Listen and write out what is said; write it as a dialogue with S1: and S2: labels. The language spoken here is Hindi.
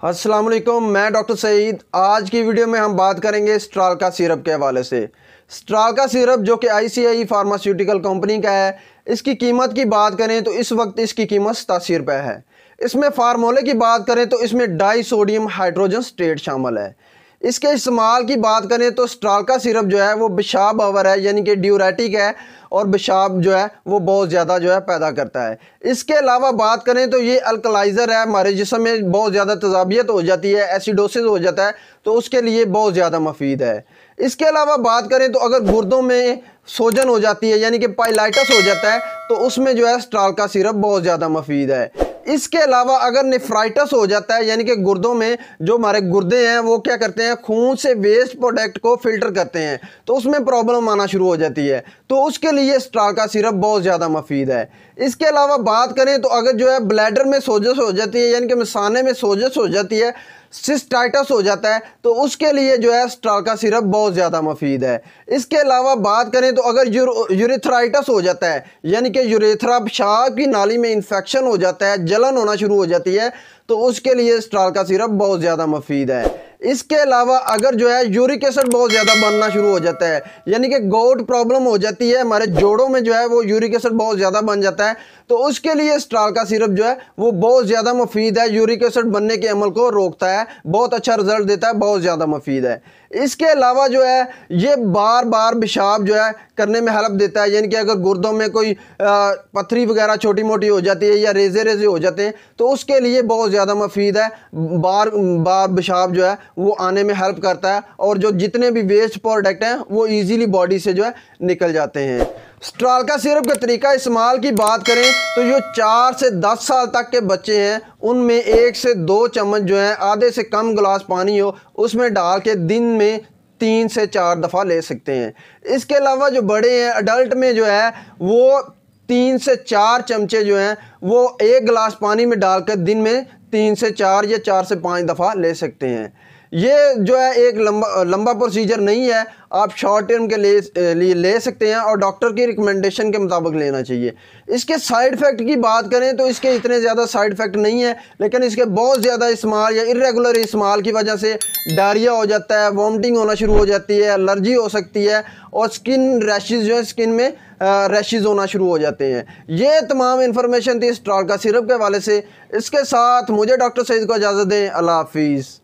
S1: अस्सलाम वालेकुम, मैं डॉक्टर सईद। आज की वीडियो में हम बात करेंगे स्ट्रालका सिरप के हवाले से। स्ट्रालका सिरप जो कि आईसीआई फार्मास्यूटिकल कंपनी का है, इसकी कीमत की बात करें तो इस वक्त इसकी कीमत 87 रुपये है। इसमें फार्मूले की बात करें तो इसमें डाई सोडियम हाइड्रोजन स्टेट शामिल है। इसके इस्तेमाल की बात करें तो स्ट्रालका सिरप जो है वो पेशाब अवर है, यानी कि ड्यूरेटिक है और पेशाब जो है वो बहुत ज़्यादा जो है पैदा करता है। इसके अलावा बात करें तो ये अल्कलाइज़र है, हमारे जिस्म में बहुत ज़्यादा तजाबियत हो जाती है, एसिडोसिस हो जाता है, तो उसके लिए बहुत ज़्यादा मुफीद है। इसके अलावा बात करें तो अगर गुर्दों में सोजन हो जाती है, यानी कि पाइलाइटिस हो जाता है, तो उसमें जो है स्ट्रालका सिरप बहुत ज़्यादा मुफीद है। इसके अलावा अगर नेफ्राइटिस हो जाता है, यानी कि गुर्दों में जो हमारे गुर्दे हैं वो क्या करते हैं, खून से वेस्ट प्रोडक्ट को फिल्टर करते हैं, तो उसमें प्रॉब्लम आना शुरू हो जाती है, तो उसके लिए स्ट्रालका सिरप बहुत ज़्यादा मुफीद है। इसके अलावा बात करें तो अगर जो है ब्लैडर में सोजस हो जाती है, यानी कि मिसाने में सोजस हो जाती है, सिस्टाइटिस हो जाता है, तो उसके लिए जो है स्ट्रालका सिरप बहुत ज़्यादा मुफीद है। इसके अलावा बात करें तो अगर यूरेथ्राइटिस हो जाता है, यानी कि यूरेथ्रा पेशाब की नाली में इन्फेक्शन हो जाता है, जलन होना शुरू हो जाती है, तो उसके लिए स्ट्रालका सिरप बहुत ज़्यादा मुफीद है। इसके अलावा अगर जो है यूरिक एसिड बहुत ज़्यादा बनना शुरू हो जाता है, यानी कि गोट प्रॉब्लम हो जाती है, हमारे जोड़ों में जो है वो यूरिक एसिड बहुत ज़्यादा बन जाता है, तो उसके लिए स्ट्रालका सिरप जो है वो बहुत ज़्यादा मुफीद है। यूरिक एसिड बनने के अमल को रोकता है, बहुत अच्छा रिजल्ट देता है, बहुत ज़्यादा मुफीद है। इसके अलावा जो है ये बार बार पेशाब जो है करने में हेल्प देता है, यानी कि अगर गुर्दों में कोई पथरी वगैरह छोटी मोटी हो जाती है या रेजे रेजे हो जाते हैं, तो उसके लिए बहुत ज़्यादा मुफीद है। बार बार पेशाब जो है वो आने में हेल्प करता है, और जो जितने भी वेस्ट प्रोडक्ट हैं वो ईजीली बॉडी से जो है निकल जाते हैं। स्ट्रालका सिरप का तरीका इस्तेमाल की बात करें तो जो 4 से 10 साल तक के बच्चे हैं उनमें 1 से 2 चम्मच जो है आधे से कम गिलास पानी हो उसमें डाल के दिन में 3 से 4 दफ़ा ले सकते हैं। इसके अलावा जो बड़े हैं अडल्ट में जो है वो 3 से 4 चमचे जो हैं वो 1 गिलास पानी में डालकर दिन में 3 से 4 या 4 से 5 दफ़ा ले सकते हैं। ये जो है एक लंबा प्रोसीजर नहीं है, आप शॉर्ट टर्म के लिए ले सकते हैं और डॉक्टर की रिकमेंडेशन के मुताबिक लेना चाहिए। इसके साइड इफ़ेक्ट की बात करें तो इसके इतने ज़्यादा साइड इफ़ेक्ट नहीं है, लेकिन इसके बहुत ज़्यादा इस्तेमाल या इरेगुलर इस्तेमाल की वजह से डायरिया हो जाता है, वॉमिटिंग होना शुरू हो जाती है, एलर्जी हो सकती है, और स्किन रैशेज़ जो है स्किन में रैशेज़ होना शुरू हो जाते हैं। ये तमाम इन्फॉर्मेशन थी स्ट्रालका सिरप के हवाले से। इसके साथ मुझे डॉक्टर सईद को इजाज़त दें। अल्लाह हाफिज़।